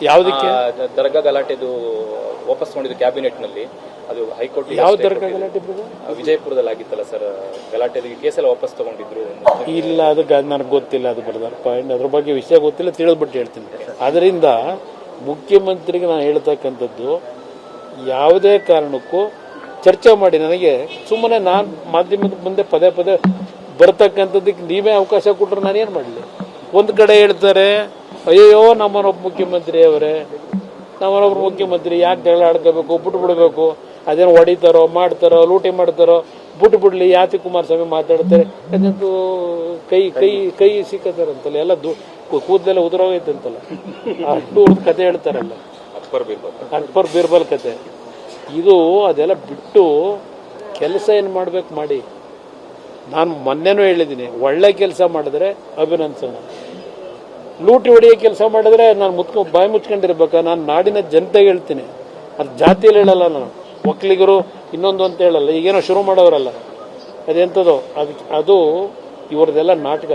ಯಾವುದಕ್ಕೆ ದರ್ಗಾ ಗಲಾಟೆದು ವಾಪಸ್ ತಗೊಂಡಿದ್ದು ಕ್ಯಾಬಿನೆಟ್ ನಲ್ಲಿ ಅದು ಹೈಕೋರ್ಟ್ ಯಾವ ದರ್ಗಾ ಗಲಾಟೆ ವಿಜಯಪುರದಲ್ಲಿ ಆಗಿತ್ತಲ್ಲ ಸರ್ ಗಲಾಟೆ ಕೇಸೆಲ್ಲ ವಾಪಸ್ ತಗೊಂಡಿದ್ರು ಇಲ್ಲ ಅದಕ್ಕೆ ನನಗೆ ಗೊತ್ತಿಲ್ಲ ಅದು ಬರ್ದಾರ ಪಾಯಿಂಟ್ ಅದ್ರ ಬಗ್ಗೆ ವಿಷಯ ಗೊತ್ತಿಲ್ಲ ತಿಳಿದ್ಬಿಟ್ಟು ಹೇಳ್ತೀನಿ. ಅದರಿಂದ ಮುಖ್ಯಮಂತ್ರಿಗೆ ನಾನು ಹೇಳ್ತಕ್ಕಂಥದ್ದು ಯಾವುದೇ ಕಾರಣಕ್ಕೂ ಚರ್ಚೆ ಮಾಡಿ ನನಗೆ ಸುಮ್ಮನೆ ನಾನು ಮಾಧ್ಯಮದ ಮುಂದೆ ಪದೇ ಪದೇ ಬರ್ತಕ್ಕಂಥದ್ದಕ್ಕೆ ನೀವೇ ಅವಕಾಶ ಕೊಟ್ಟರೆ ನಾನೇನು ಮಾಡಲಿ. ಒಂದು ಕಡೆ ಹೇಳ್ತಾರೆ ಅಯ್ಯೋ ನಮ್ಮನೊಬ್ಬ ಮುಖ್ಯಮಂತ್ರಿ ಅವರೇ ನಮ್ಮನೊಬ್ಬರು ಮುಖ್ಯಮಂತ್ರಿ ಯಾಕೆ ಜಗಳ ಆಡ್ಕೋಬೇಕು ಬಿಟ್ಟು ಬಿಡಬೇಕು ಅದೇನು ಹೊಡಿತಾರೋ ಮಾಡ್ತಾರೋ ಲೂಟಿ ಮಾಡ್ತಾರೋ ಬಿಟ್ಟು ಬಿಡ್ಲಿ ಯಾತಿ ಕುಮಾರಸ್ವಾಮಿ ಮಾತಾಡ್ತಾರೆ ಅದಂತೂ ಕೈ ಕೈ ಕೈ ಸಿಕ್ಕತಾರಂತಲ್ಲ ಎಲ್ಲ ಕೂದಲೆಲ್ಲ ಉದುರೋಗೈತಂತಲ್ಲ ಅಷ್ಟು ಕತೆ ಹೇಳ್ತಾರಲ್ಲ ಅಕ್ಬರ್ ಬೀರ್ಬಲ್ ಕತೆ ಇದು ಅದೆಲ್ಲ ಬಿಟ್ಟು ಕೆಲಸ ಏನು ಮಾಡ್ಬೇಕು ಮಾಡಿ. ನಾನು ಮೊನ್ನೆನೂ ಹೇಳಿದ್ದೀನಿ ಒಳ್ಳೆ ಕೆಲಸ ಮಾಡಿದ್ರೆ ಅಭಿನಂದನೆ, ಲೂಟಿ ಹೊಡೆಯೋ ಕೆಲಸ ಮಾಡಿದ್ರೆ ನಾನು ಬಾಯಿ ಮುಚ್ಕೊಂಡಿರ್ಬೇಕಾ. ನಾನು ನಾಡಿನ ಜನತೆಗೆ ಹೇಳ್ತೀನಿ, ಅದು ಜಾತಿಯಲ್ಲಿ ಹೇಳಲ್ಲ, ನಾನು ಒಕ್ಕಲಿಗರು ಇನ್ನೊಂದು ಅಂತ ಹೇಳಲ್ಲ. ಈಗೇನೋ ಶುರು ಮಾಡೋರಲ್ಲ ಅದೆಂಥದ್ದು ಅದು ಇವ್ರದ್ದೆಲ್ಲ ನಾಟಕ.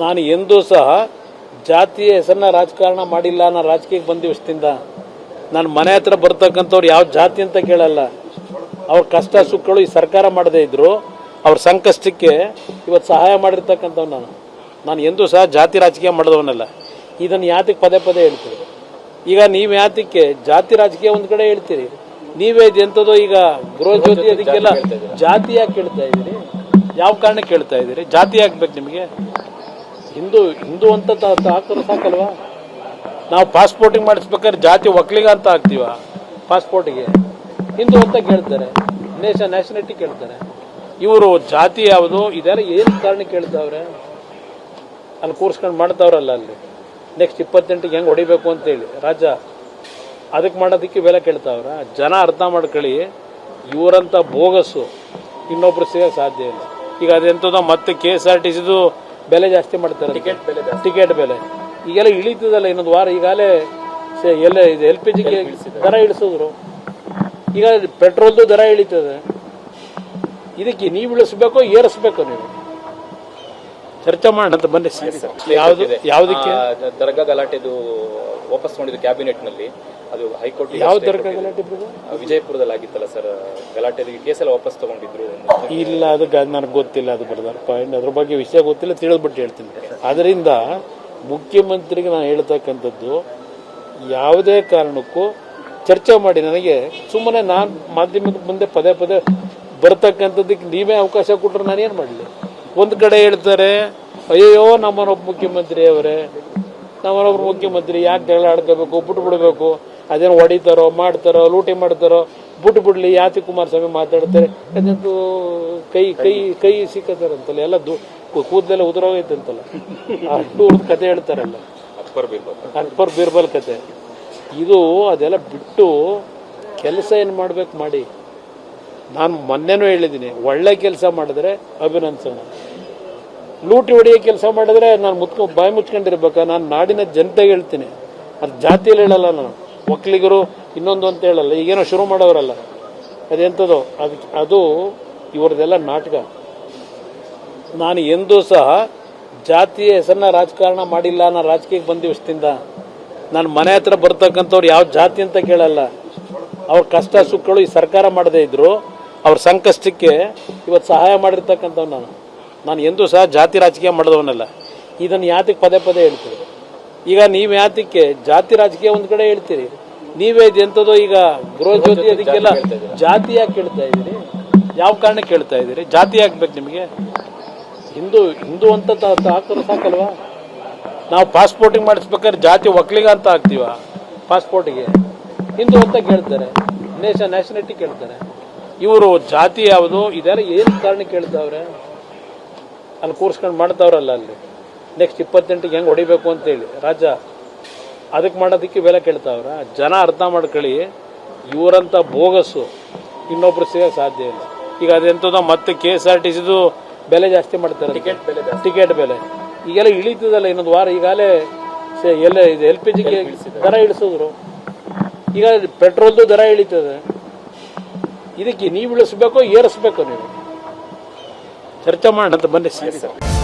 ನಾನು ಎಂದೂ ಸಹ ಜಾತಿಯ ಹೆಸರನ್ನ ರಾಜಕಾರಣ ಮಾಡಿಲ್ಲ. ನಾನು ರಾಜಕೀಯಕ್ಕೆ ಬಂದ ದಿವಸದಿಂದ ನಾನು ಮನೆ ಹತ್ರ ಬರ್ತಕ್ಕಂಥವ್ರು ಯಾವ ಜಾತಿ ಅಂತ ಕೇಳಲ್ಲ. ಅವ್ರ ಕಷ್ಟ ಸುಖಗಳು ಈ ಸರ್ಕಾರ ಮಾಡದೇ ಇದ್ರು ಅವ್ರ ಸಂಕಷ್ಟಕ್ಕೆ ಇವತ್ತು ಸಹಾಯ ಮಾಡಿರ್ತಕ್ಕಂಥವ್ ನಾನು ಎಂದೂ ಸಹ ಜಾತಿ ರಾಜಕೀಯ ಮಾಡಿದವನಲ್ಲ. ಇದನ್ನು ಯಾತಕ್ಕೆ ಪದೇ ಪದೇ ಹೇಳ್ತೀರಿ? ಈಗ ನೀವು ಯಾತಕ್ಕೆ ಜಾತಿ ರಾಜಕೀಯ ಒಂದು ಕಡೆ ಹೇಳ್ತೀರಿ, ನೀವೇ ಎಂಥದೋ ಈಗ ಗೃಹ ಜ್ಯೋತಿ ಅದಕ್ಕೆಲ್ಲ ಜಾತಿ ಯಾಕೆ ಕೇಳ್ತಾ ಇದ್ದೀರಿ? ಯಾವ ಕಾರಣಕ್ಕೆ ಕೇಳ್ತಾ ಇದ್ದೀರಿ? ಜಾತಿ ಹಾಕ್ಬೇಕು ನಿಮಗೆ? ಹಿಂದೂ ಅಂತ ಹಾಕೋರು ಸಾಕಲ್ವಾ? ನಾವು ಪಾಸ್ಪೋರ್ಟಿಂಗ್ ಮಾಡಿಸ್ಬೇಕಾದ್ರೆ ಜಾತಿ ಒಕ್ಕಲಿಗ ಅಂತ ಹಾಕ್ತೀವ ಪಾಸ್ಪೋರ್ಟಿಗೆ, ಹಿಂದೂ ಅಂತ ಕೇಳ್ತಾರೆ, ನ್ಯಾಷನಾಲಿಟಿ ಕೇಳ್ತಾರೆ. ಇವರು ಜಾತಿ ಯಾವುದು ಇದೆಲ್ಲ ಏನು ಕಾರಣಕ್ಕೆ ಕೇಳ್ತಾವ್ರೆ? ಅಲ್ಲಿ ಕೂರ್ಸ್ಕೊಂಡು ಮಾಡ್ತಾವ್ರಲ್ಲ ಅಲ್ಲಿ ನೆಕ್ಸ್ಟ್ 28ಗೆ ಹೆಂಗೆ ಹೊಡಿಬೇಕು ಅಂತೇಳಿ ರಾಜ್ಯ ಅದಕ್ಕೆ ಮಾಡೋದಕ್ಕೆ ಬೆಲೆ ಕೇಳ್ತಾವ್ರ. ಜನ ಅರ್ಥ ಮಾಡ್ಕೊಳ್ಳಿ, ಇವರಂತ ಬೋಗಸ್ಸು ಇನ್ನೊಬ್ರು ಸಿಗೋಕ್ಕೆ ಸಾಧ್ಯ ಇಲ್ಲ. ಈಗ ಅದೆಂಥದ್ದು ಮತ್ತೆ KSRTCದು ಬೆಲೆ ಜಾಸ್ತಿ ಮಾಡ್ತಾರೆ, ಟಿಕೆಟ್ ಬೆಲೆ ಈಗೆಲ್ಲ ಇಳಿತದಲ್ಲ ಇನ್ನೊಂದು ವಾರ. ಈಗಾಗಲೇ ಎಲ್ಲ ಇದು LPGಗೆ ದರ ಇಳಿಸಿದ್ರು, ಈಗ ಪೆಟ್ರೋಲ್ದು ದರ ಇಳಿತದೆ. ಇದಕ್ಕೆ ನೀವು ಇಳಿಸ್ಬೇಕೋ ಏರಿಸ್ಬೇಕೋ? ನೀವು ಚರ್ಚೆ ಮಾಡೋಣ ಬನ್ನಿ. ಯಾವುದಕ್ಕೆ ದರ್ಗಾ ಗಲಾಟೆದು ವಾಪಸ್ ತಗೊಂಡಿದ್ದು ಕ್ಯಾಬಿನೆಟ್ ನಲ್ಲಿ ಅದು ಹೈಕೋರ್ಟ್ ಯಾವ ದರ್ಗಾ ಗಲಾಟೆ ವಿಜಯಪುರದಲ್ಲಿ ಆಗಿತ್ತಲ್ಲ ಸರ್ ಗಲಾಟೆ ಕೇಸೆಲ್ಲ ವಾಪಸ್ ತಗೊಂಡಿದ್ರು ಇಲ್ಲ ಅದಕ್ಕೆ ನನಗೆ ಗೊತ್ತಿಲ್ಲ ಅದು ಬರ್ದಾರ ಪಾಯಿಂಟ್ ಅದ್ರ ಬಗ್ಗೆ ವಿಷಯ ಗೊತ್ತಿಲ್ಲ ತಿಳಿದ್ಬಿಟ್ಟು ಹೇಳ್ತೀನಿ. ಅದರಿಂದ ಮುಖ್ಯಮಂತ್ರಿಗೆ ನಾನು ಹೇಳ್ತಕ್ಕಂಥದ್ದು ಯಾವುದೇ ಕಾರಣಕ್ಕೂ ಚರ್ಚೆ ಮಾಡಿ ನನಗೆ ಸುಮ್ಮನೆ ನಾನು ಮಾಧ್ಯಮದ ಮುಂದೆ ಪದೇ ಪದೇ ಬರ್ತಕ್ಕಂಥದ್ದಕ್ಕೆ ನೀವೇ ಅವಕಾಶ ಕೊಟ್ಟರೆ ನಾನೇನು ಮಾಡಲಿ. ಒಂದು ಕಡೆ ಹೇಳ್ತಾರೆ ಅಯ್ಯೋ ನಮ್ಮನೊಬ್ಬ ಮುಖ್ಯಮಂತ್ರಿ ಅವರೇ ನಮ್ಮನೊಬ್ಬರು ಮುಖ್ಯಮಂತ್ರಿ ಯಾಕೆ ಜಗಳ ಆಡ್ಕೋಬೇಕು ಬಿಟ್ಟು ಬಿಡಬೇಕು ಅದೇನು ಹೊಡಿತಾರೋ ಮಾಡ್ತಾರೋ ಲೂಟಿ ಮಾಡ್ತಾರೋ ಬಿಟ್ಟು ಬಿಡ್ಲಿ ಯಾತಿ ಕುಮಾರಸ್ವಾಮಿ ಮಾತಾಡ್ತಾರೆ ಅದಂತೂ ಕೈ ಕೈ ಕೈ ಸಿಕ್ಕತಾರಂತಲ್ಲ ಎಲ್ಲ ಕೂದಲೆಲ್ಲ ಉದುರೋಗೈತಂತಲ್ಲ ಅಷ್ಟು ಕತೆ ಹೇಳ್ತಾರಲ್ಲ ಅಕ್ಬರ್ ಬೀರ್ಬಲ್ ಕತೆ. ಇದು ಅದೆಲ್ಲ ಬಿಟ್ಟು ಕೆಲಸ ಏನು ಮಾಡ್ಬೇಕು ಮಾಡಿ. ನಾನು ಮೊನ್ನೆನೂ ಹೇಳಿದ್ದೀನಿ ಒಳ್ಳೆ ಕೆಲಸ ಮಾಡಿದ್ರೆ ಅಭಿನಂದನೆ, ಲೂಟಿ ಹೊಡೆಯೋ ಕೆಲಸ ಮಾಡಿದ್ರೆ ನಾನು ಬಾಯಿ ಮುಚ್ಕೊಂಡಿರ್ಬೇಕಾ. ನಾನು ನಾಡಿನ ಜನತೆಗೆ ಹೇಳ್ತೀನಿ, ಅದು ಜಾತಿಯಲ್ಲಿ ಹೇಳಲ್ಲ, ನಾನು ಒಕ್ಕಲಿಗರು ಇನ್ನೊಂದು ಅಂತ ಹೇಳಲ್ಲ. ಈಗೇನೋ ಶುರು ಮಾಡೋರಲ್ಲ ಅದೆಂಥದ್ದು ಅದು ಇವ್ರದ್ದೆಲ್ಲ ನಾಟಕ. ನಾನು ಎಂದೂ ಸಹ ಜಾತಿಯ ಹೆಸರನ್ನ ರಾಜಕಾರಣ ಮಾಡಿಲ್ಲ. ನಾನು ರಾಜಕೀಯಕ್ಕೆ ಬಂದ ದಿವಸದಿಂದ ನಾನು ಮನೆ ಹತ್ರ ಬರ್ತಕ್ಕಂಥವ್ರು ಯಾವ ಜಾತಿ ಅಂತ ಕೇಳಲ್ಲ. ಅವ್ರ ಕಷ್ಟ ಸುಖಗಳು ಈ ಸರ್ಕಾರ ಮಾಡದೇ ಇದ್ರು ಅವ್ರ ಸಂಕಷ್ಟಕ್ಕೆ ಇವತ್ತು ಸಹಾಯ ಮಾಡಿರ್ತಕ್ಕಂಥವ್ ನಾನು ಎಂದೂ ಸಹ ಜಾತಿ ರಾಜಕೀಯ ಮಾಡಿದವನಲ್ಲ. ಇದನ್ನು ಯಾತಕ್ಕೆ ಪದೇ ಪದೇ ಹೇಳ್ತೀರಿ? ಈಗ ನೀವು ಯಾತಕ್ಕೆ ಜಾತಿ ರಾಜಕೀಯ ಒಂದು ಕಡೆ ಹೇಳ್ತೀರಿ, ನೀವೇ ಎಂಥದೋ ಈಗ ಗೃಹ ಜ್ಯೋತಿ ಅದಕ್ಕೆಲ್ಲ ಜಾತಿ ಯಾಕೆ ಕೇಳ್ತಾ ಇದ್ದೀರಿ? ಯಾವ ಕಾರಣಕ್ಕೆ ಕೇಳ್ತಾ ಇದ್ದೀರಿ? ಜಾತಿ ಹಾಕ್ಬೇಕು ನಿಮಗೆ? ಹಿಂದೂ ಅಂತ ಹಾಕೋರು ಸಾಕಲ್ವಾ? ನಾವು ಪಾಸ್ಪೋರ್ಟಿಂಗ್ ಮಾಡಿಸ್ಬೇಕಾದ್ರೆ ಜಾತಿ ಒಕ್ಕಲಿಗ ಅಂತ ಹಾಕ್ತೀವ ಪಾಸ್ಪೋರ್ಟಿಗೆ, ಹಿಂದೂ ಅಂತ ಕೇಳ್ತಾರೆ, ನ್ಯಾಷನಾಲಿಟಿ ಕೇಳ್ತಾರೆ. ಇವರು ಜಾತಿ ಯಾವುದು ಇದೆಲ್ಲ ಏನು ಕಾರಣಕ್ಕೆ ಕೇಳ್ತಾವ್ರೆ? ಅಲ್ಲಿ ಕೂರ್ಸ್ಕೊಂಡು ಮಾಡ್ತಾವ್ರಲ್ಲ ಅಲ್ಲಿ ನೆಕ್ಸ್ಟ್ 28ಗೆ ಹೆಂಗೆ ಹೊಡಿಬೇಕು ಅಂತೇಳಿ ರಾಜ್ಯ ಅದಕ್ಕೆ ಮಾಡೋದಕ್ಕೆ ಬೆಲೆ ಕೇಳ್ತಾವ್ರ. ಜನ ಅರ್ಥ ಮಾಡ್ಕೊಳ್ಳಿ, ಇವರಂತ ಬೋಗಸ್ಸು ಇನ್ನೊಬ್ರು ಸಿಗೋಕ್ಕೆ ಸಾಧ್ಯ ಇಲ್ಲ. ಈಗ ಅದೆಂಥದ್ದು ಮತ್ತೆ KSRTCದು ಬೆಲೆ ಜಾಸ್ತಿ ಮಾಡ್ತಾರೆ, ಟಿಕೆಟ್ ಬೆಲೆ ಈಗೆಲ್ಲ ಇಳಿತದಲ್ಲ ಇನ್ನೊಂದು ವಾರ. ಈಗಾಗಲೇ ಎಲ್ಲ ಇದು LPGಗೆ ದರ ಇಳಿಸಿದ್ರು, ಈಗ ಪೆಟ್ರೋಲ್ದು ದರ ಇಳಿತದೆ. ಇದಕ್ಕೆ ನೀವು ಇಳಿಸ್ಬೇಕೋ ಏರಿಸ್ಬೇಕೋ? ನೀವು ಚರ್ಚೆ ಮಾಡೋಣ ಬನ್ನಿ.